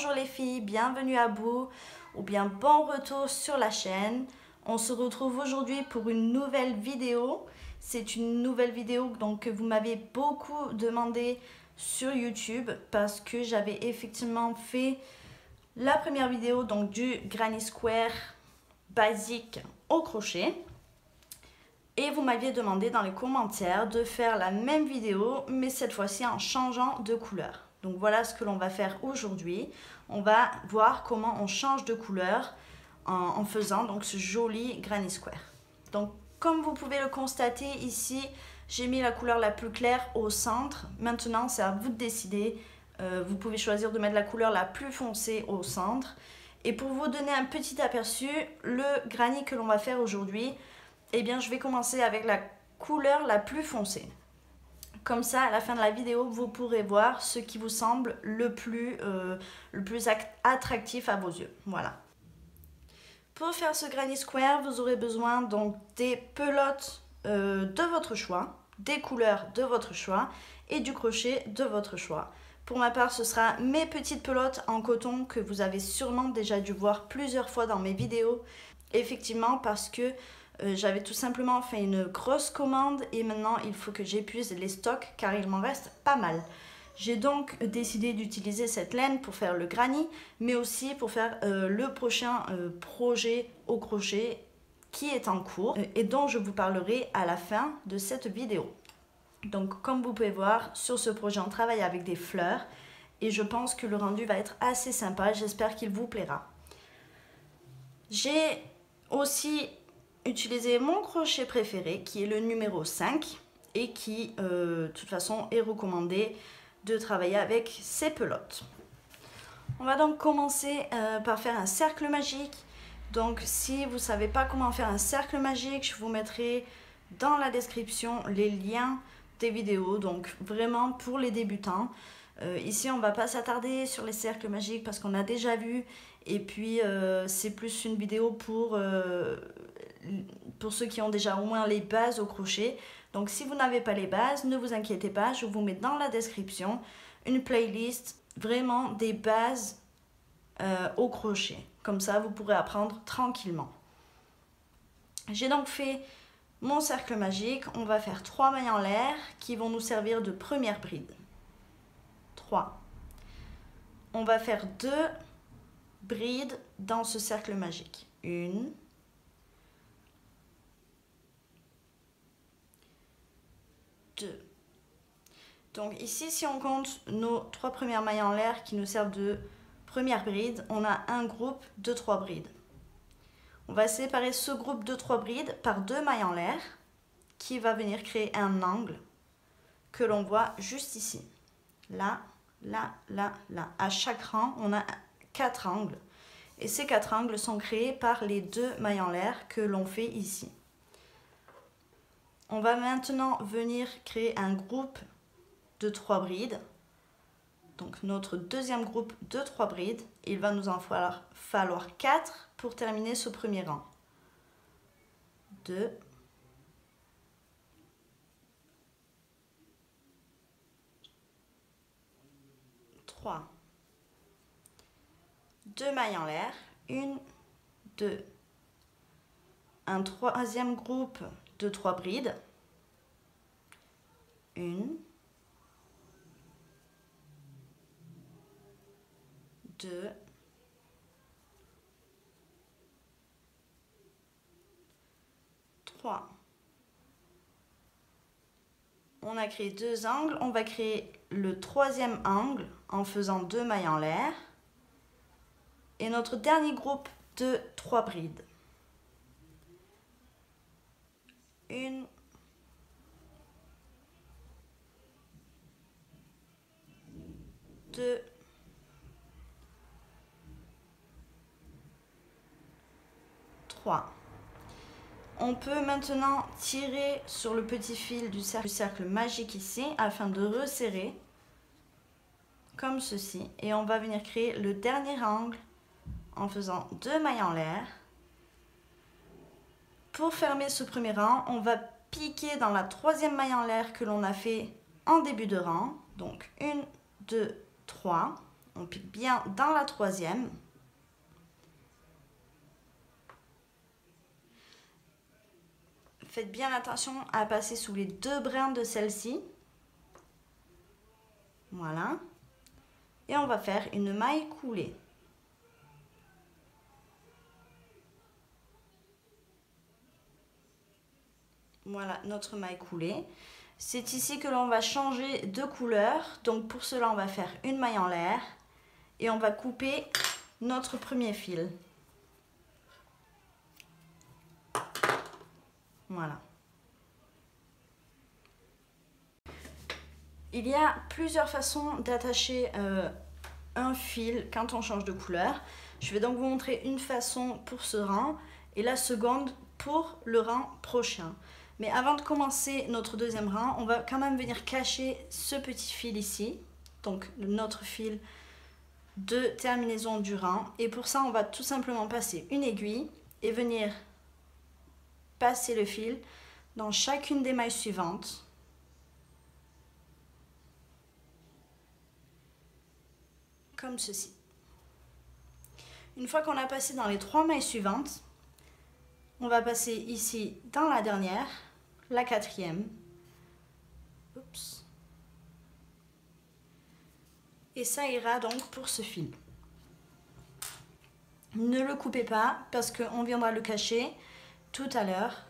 Bonjour les filles, bienvenue à vous ou bien bon retour sur la chaîne. On se retrouve aujourd'hui pour une nouvelle vidéo. C'est une nouvelle vidéo donc, que vous m'avez beaucoup demandé sur YouTube parce que j'avais effectivement fait la première vidéo donc du Granny Square basique au crochet. Et vous m'aviez demandé dans les commentaires de faire la même vidéo mais cette fois-ci en changeant de couleur. Donc voilà ce que l'on va faire aujourd'hui. On va voir comment on change de couleur en faisant donc ce joli Granny Square. Donc comme vous pouvez le constater ici, j'ai mis la couleur la plus claire au centre. Maintenant c'est à vous de décider. Vous pouvez choisir de mettre la couleur la plus foncée au centre. Et pour vous donner un petit aperçu, le granny que l'on va faire aujourd'hui, eh bien je vais commencer avec la couleur la plus foncée. Comme ça, à la fin de la vidéo, vous pourrez voir ce qui vous semble le plus attractif à vos yeux. Voilà. Pour faire ce Granny Square, vous aurez besoin donc des pelotes de votre choix, des couleurs de votre choix et du crochet de votre choix. Pour ma part, ce sera mes petites pelotes en coton que vous avez sûrement déjà dû voir plusieurs fois dans mes vidéos. Effectivement, parce que j'avais tout simplement fait une grosse commande et maintenant il faut que j'épuise les stocks car il m'en reste pas mal. J'ai donc décidé d'utiliser cette laine pour faire le granny mais aussi pour faire le prochain projet au crochet qui est en cours et dont je vous parlerai à la fin de cette vidéo. Donc comme vous pouvez voir, sur ce projet on travaille avec des fleurs et je pense que le rendu va être assez sympa, j'espère qu'il vous plaira. J'ai aussi utilisé mon crochet préféré qui est le numéro 5 et qui de toute façon est recommandé de travailler avec ces pelotes. On va donc commencer par faire un cercle magique. Donc si vous ne savez pas comment faire un cercle magique, je vous mettrai dans la description les liens des vidéos, donc vraiment pour les débutants. Ici on ne va pas s'attarder sur les cercles magiques parce qu'on a déjà vu et puis c'est plus une vidéo pour ceux qui ont déjà au moins les bases au crochet. Donc si vous n'avez pas les bases, ne vous inquiétez pas, je vous mets dans la description une playlist vraiment des bases au crochet. Comme ça vous pourrez apprendre tranquillement. J'ai donc fait mon cercle magique, on va faire 3 mailles en l'air qui vont nous servir de première bride. 3. On va faire 2 brides dans ce cercle magique. 1, 2. Donc ici, si on compte nos 3 premières mailles en l'air qui nous servent de première bride, on a un groupe de 3 brides. On va séparer ce groupe de 3 brides par 2 mailles en l'air qui va venir créer un angle que l'on voit juste ici. Là, là, là, là. À chaque rang, on a 4 angles. Et ces 4 angles sont créés par les 2 mailles en l'air que l'on fait ici. On va maintenant venir créer un groupe de 3 brides. Donc notre deuxième groupe de 3 brides. Il va nous en falloir 4 pour terminer ce premier rang. 2, 3. 2 mailles en l'air. 1, 2. Un troisième groupe de 3 brides. 1, 2, 3. On a créé 2 angles, on va créer le troisième angle en faisant 2 mailles en l'air et notre dernier groupe de 3 brides. 1, 2, 3. On peut maintenant tirer sur le petit fil du cercle magique ici afin de resserrer comme ceci et on va venir créer le dernier angle en faisant 2 mailles en l'air. Pour fermer ce premier rang, on va piquer dans la troisième maille en l'air que l'on a fait en début de rang. Donc 1, 2, 3. On pique bien dans la troisième. Faites bien attention à passer sous les deux brins de celle-ci. Voilà. Et on va faire une maille coulée. Voilà notre maille coulée. C'est ici que l'on va changer de couleur. Donc pour cela, on va faire une maille en l'air et on va couper notre premier fil. Voilà. Il y a plusieurs façons d'attacher un fil quand on change de couleur. Je vais donc vous montrer une façon pour ce rang et la seconde pour le rang prochain. Mais avant de commencer notre deuxième rang, on va quand même venir cacher ce petit fil ici, donc notre fil de terminaison du rang. Et pour ça, on va tout simplement passer une aiguille et venir passer le fil dans chacune des mailles suivantes. Comme ceci. Une fois qu'on a passé dans les 3 mailles suivantes, on va passer ici dans la dernière, la quatrième. Oups. Et ça ira donc pour ce fil. Ne le coupez pas parce qu'on viendra le cacher tout à l'heure.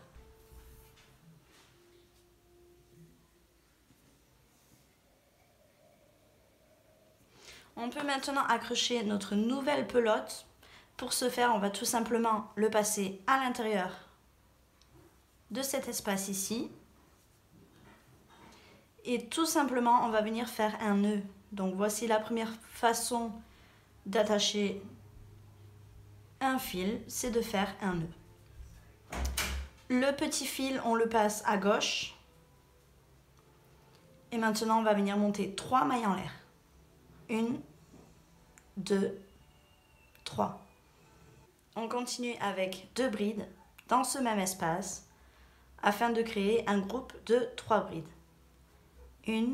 On peut maintenant accrocher notre nouvelle pelote. Pour ce faire, on va tout simplement le passer à l'intérieur de cet espace ici. Et tout simplement, on va venir faire un nœud. Donc voici la première façon d'attacher un fil, c'est de faire un nœud. Le petit fil, on le passe à gauche. Et maintenant, on va venir monter 3 mailles en l'air. 1, 2, 3. On continue avec 2 brides dans ce même espace afin de créer un groupe de 3 brides. 1,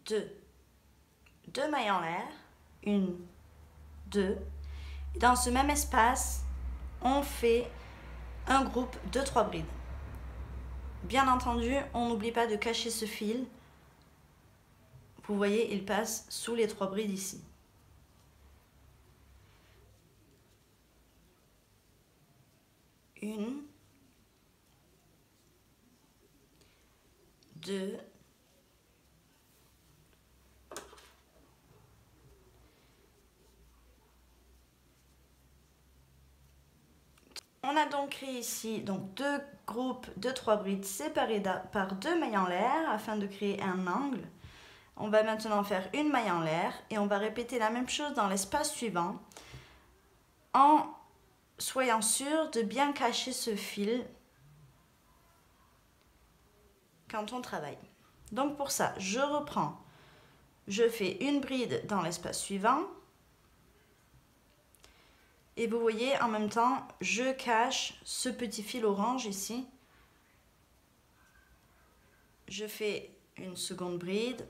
2, 2 mailles en l'air, 1, 2. Et dans ce même espace, on fait un groupe de 3 brides. Bien entendu, on n'oublie pas de cacher ce fil. Vous voyez, il passe sous les 3 brides ici. 1, 2, 'On a donc créé ici donc 2 groupes de 3 brides séparés par 2 mailles en l'air afin de créer un angle. On va maintenant faire une maille en l'air et on va répéter la même chose dans l'espace suivant en soyant sûr de bien cacher ce fil quand on travaille. Donc pour ça, je reprends, je fais une bride dans l'espace suivant et vous voyez en même temps, je cache ce petit fil orange ici. Je fais une seconde bride,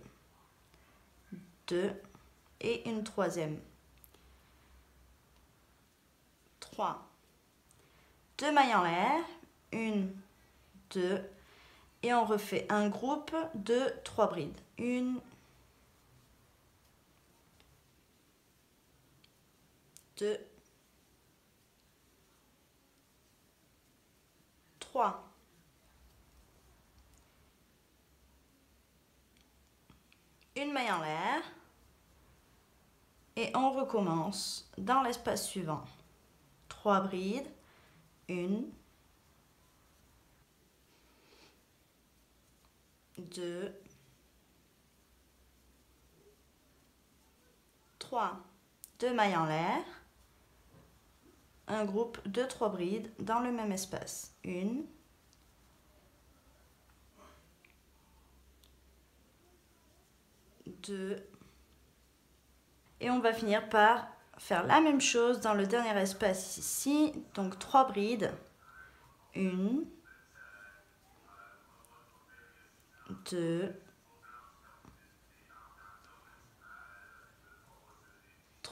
2 et une troisième. 3. 2 mailles en l'air, 1, 2, et on refait un groupe de 3 brides. 1, 2, 3. Une maille en l'air et on recommence dans l'espace suivant. 3 brides, 1, 2, 3. 2 mailles en l'air, un groupe de 3 brides dans le même espace. 1, 2, et on va finir par faire la même chose dans le dernier espace ici, donc 3 brides, 1, 2,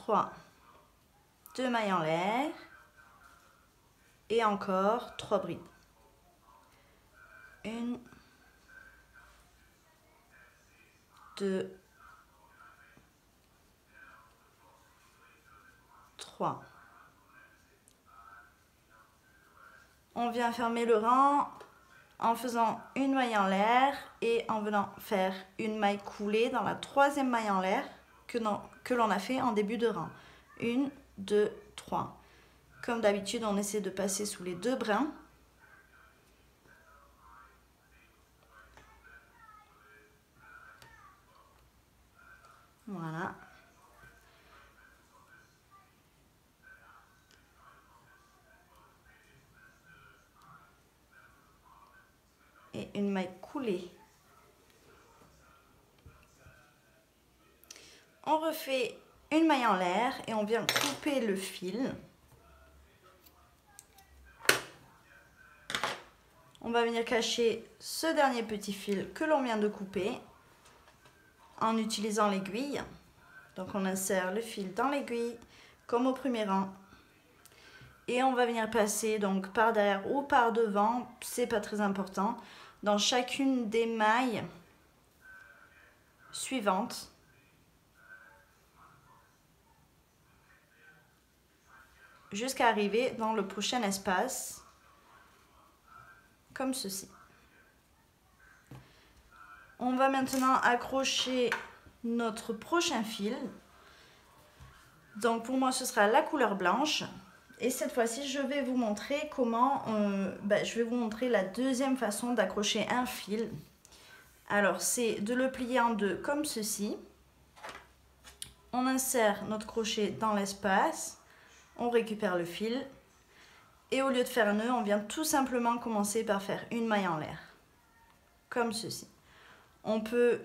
3, 2 mailles en l'air et encore 3 brides. 1, 2, 3. On vient fermer le rang en faisant une maille en l'air et en venant faire une maille coulée dans la troisième maille en l'air que l'on a fait en début de rang. 1, 2, 3. Comme d'habitude, on essaie de passer sous les deux brins. Voilà. Et une maille coulée. On refait une maille en l'air et on vient couper le fil. On va venir cacher ce dernier petit fil que l'on vient de couper en utilisant l'aiguille. Donc on insère le fil dans l'aiguille comme au premier rang. Et on va venir passer donc par derrière ou par devant, c'est pas très important, dans chacune des mailles suivantes. Jusqu'à arriver dans le prochain espace, comme ceci. On va maintenant accrocher notre prochain fil. Donc pour moi ce sera la couleur blanche. Et cette fois-ci je vais vous montrer comment, je vais vous montrer la deuxième façon d'accrocher un fil. Alors c'est de le plier en deux comme ceci. On insère notre crochet dans l'espace. On récupère le fil et au lieu de faire un nœud, on vient tout simplement commencer par faire une maille en l'air, comme ceci. On peut,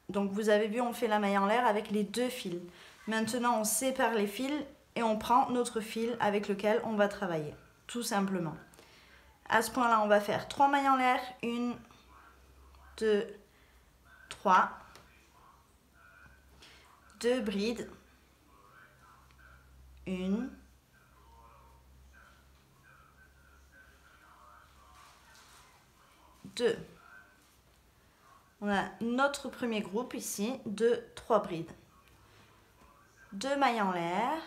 donc vous avez vu, on fait la maille en l'air avec les deux fils. Maintenant, on sépare les fils et on prend notre fil avec lequel on va travailler, tout simplement. À ce point-là, on va faire 3 mailles en l'air, 1, 2, 3, 2 brides, 1, 2. On a notre premier groupe ici de 3 brides. 2 mailles en l'air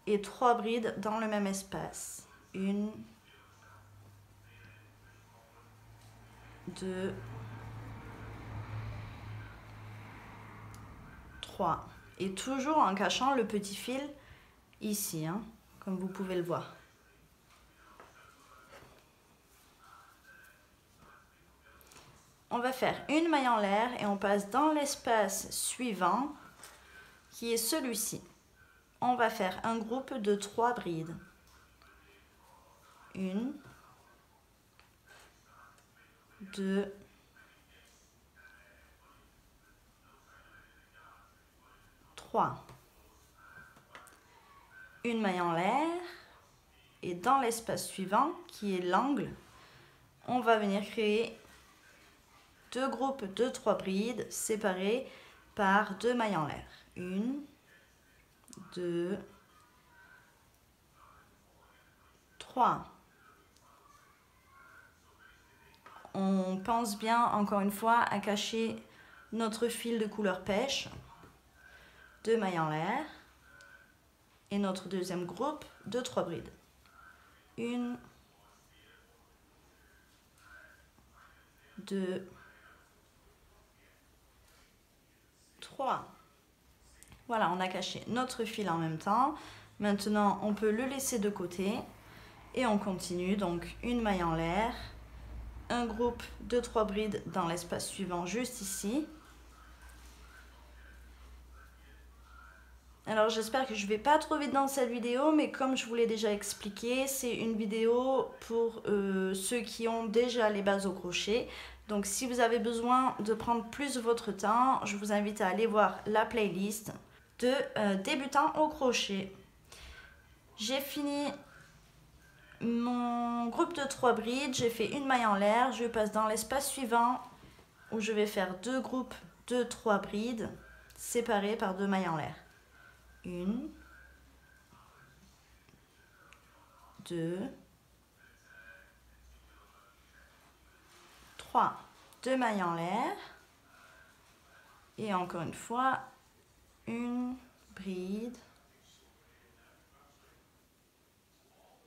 et 3 brides dans le même espace. 1, 2, 3. Et toujours en cachant le petit fil ici, hein, comme vous pouvez le voir. On va faire une maille en l'air et on passe dans l'espace suivant qui est celui-ci. On va faire un groupe de 3 brides. 1, 2, 3. Une maille en l'air et dans l'espace suivant qui est l'angle, on va venir créer 2 groupes de 3 brides séparés par 2 mailles en l'air. 1, 2, 3. On pense bien, encore une fois, à cacher notre fil de couleur pêche. 2 mailles en l'air. Et notre deuxième groupe de 3 brides. 1, 2, 3. Voilà, on a caché notre fil en même temps. Maintenant, on peut le laisser de côté et on continue. Donc, une maille en l'air, un groupe de 3 brides dans l'espace suivant, juste ici. Alors, j'espère que je ne vais pas trop vite dans cette vidéo, mais comme je vous l'ai déjà expliqué, c'est une vidéo pour ceux qui ont déjà les bases au crochet. Donc, si vous avez besoin de prendre plus votre temps, je vous invite à aller voir la playlist de débutants au crochet. J'ai fini mon groupe de 3 brides, j'ai fait une maille en l'air, je passe dans l'espace suivant où je vais faire 2 groupes de 3 brides séparés par 2 mailles en l'air. 1, 1, 2, 3. 2 mailles en l'air. Et encore une fois, une bride,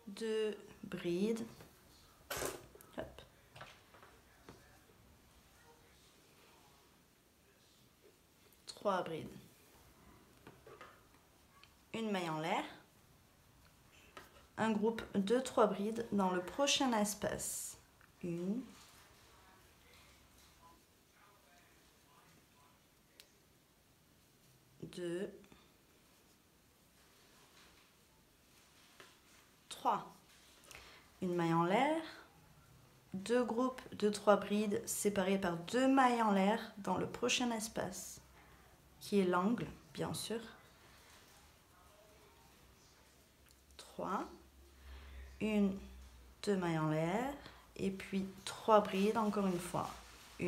2 brides. Hop. 3 brides. Une maille en l'air. Un groupe de 3 brides dans le prochain espace. 1, 2, 3. Une maille en l'air. 2 groupes de 3 brides séparés par 2 mailles en l'air dans le prochain espace, qui est l'angle, bien sûr. 3. 1, 2 mailles en l'air. Et puis 3 brides, encore une fois. 1,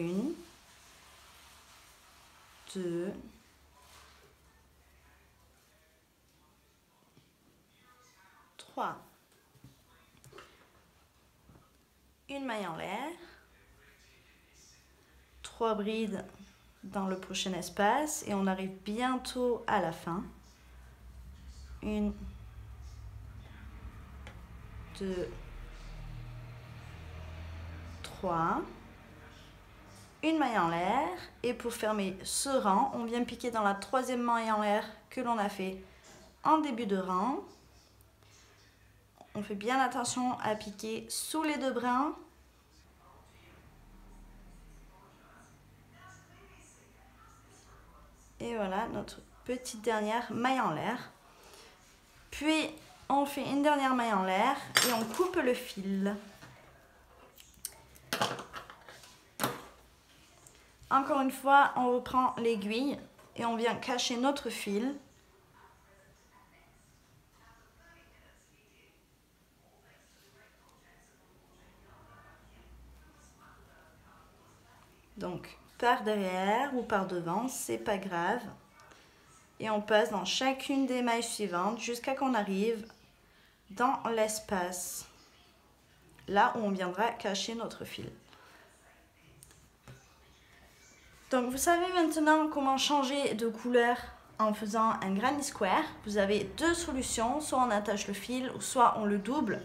2, 3. Une maille en l'air, 3 brides dans le prochain espace et on arrive bientôt à la fin. 1, 2, 3. Une maille en l'air et pour fermer ce rang, on vient piquer dans la 3e maille en l'air que l'on a fait en début de rang. On fait bien attention à piquer sous les 2 brins. Et voilà notre petite dernière maille en l'air. Puis on fait une dernière maille en l'air et on coupe le fil. Encore une fois, on reprend l'aiguille et on vient cacher notre fil. Donc, par derrière ou par devant, c'est pas grave. Et on passe dans chacune des mailles suivantes jusqu'à qu'on arrive dans l'espace. Là où on viendra cacher notre fil. Donc, vous savez maintenant comment changer de couleur en faisant un granny square. Vous avez 2 solutions, soit on attache le fil, ou soit on le double.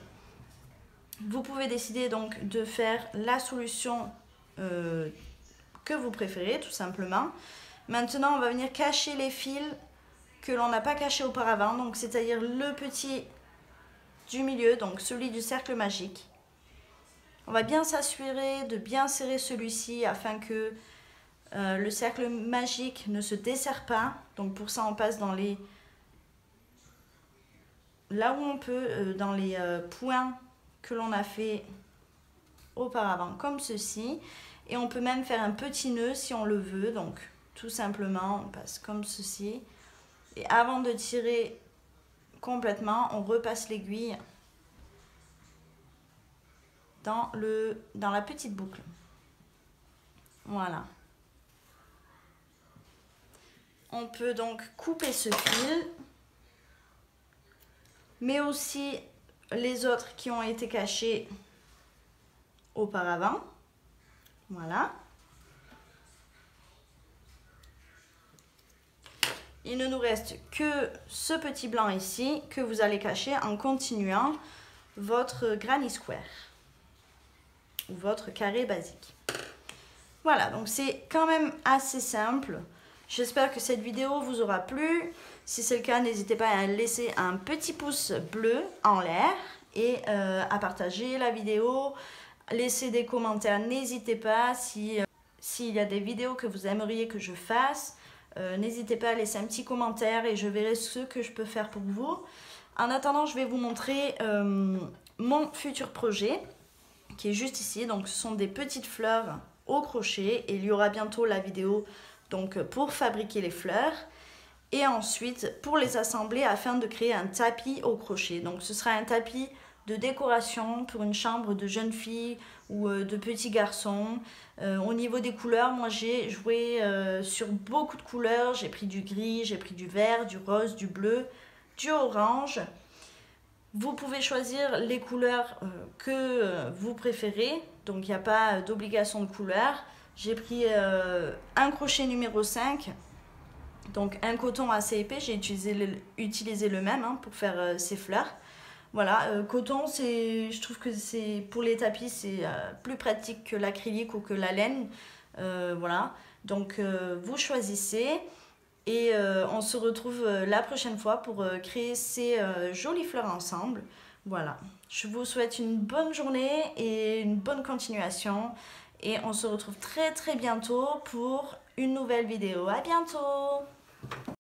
Vous pouvez décider donc de faire la solution que vous préférez, tout simplement. Maintenant, on va venir cacher les fils que l'on n'a pas cachés auparavant, donc c'est-à-dire le petit du milieu, donc celui du cercle magique. On va bien s'assurer de bien serrer celui-ci afin que le cercle magique ne se desserre pas. Donc pour ça, on passe dans les... là où on peut, dans les points que l'on a fait auparavant, comme ceci. Et on peut même faire un petit nœud si on le veut. Donc tout simplement, on passe comme ceci. Et avant de tirer complètement, on repasse l'aiguille dans la petite boucle. Voilà. On peut donc couper ce fil, mais aussi les autres qui ont été cachés auparavant. Voilà. Il ne nous reste que ce petit blanc ici que vous allez cacher en continuant votre granny square ou votre carré basique. Voilà, donc c'est quand même assez simple. J'espère que cette vidéo vous aura plu. Si c'est le cas, n'hésitez pas à laisser un petit pouce bleu en l'air et à partager la vidéo. Laissez des commentaires, n'hésitez pas. S'il y a des vidéos que vous aimeriez que je fasse, n'hésitez pas à laisser un petit commentaire et je verrai ce que je peux faire pour vous. En attendant, je vais vous montrer mon futur projet qui est juste ici. Donc, ce sont des petites fleurs au crochet et il y aura bientôt la vidéo donc, pour fabriquer les fleurs et ensuite pour les assembler afin de créer un tapis au crochet. Donc, ce sera un tapis de décoration pour une chambre de jeune fille ou de petit garçon. Au niveau des couleurs, moi j'ai joué sur beaucoup de couleurs. J'ai pris du gris, j'ai pris du vert, du rose, du bleu, du orange. Vous pouvez choisir les couleurs que vous préférez, donc il n'y a pas d'obligation de couleur. J'ai pris un crochet numéro 5, donc un coton assez épais, j'ai utilisé le même pour faire ces fleurs. Voilà, coton, je trouve que c'est pour les tapis, c'est plus pratique que l'acrylique ou que la laine. Voilà, donc vous choisissez. Et on se retrouve la prochaine fois pour créer ces jolies fleurs ensemble. Voilà, je vous souhaite une bonne journée et une bonne continuation. Et on se retrouve très très bientôt pour une nouvelle vidéo. À bientôt!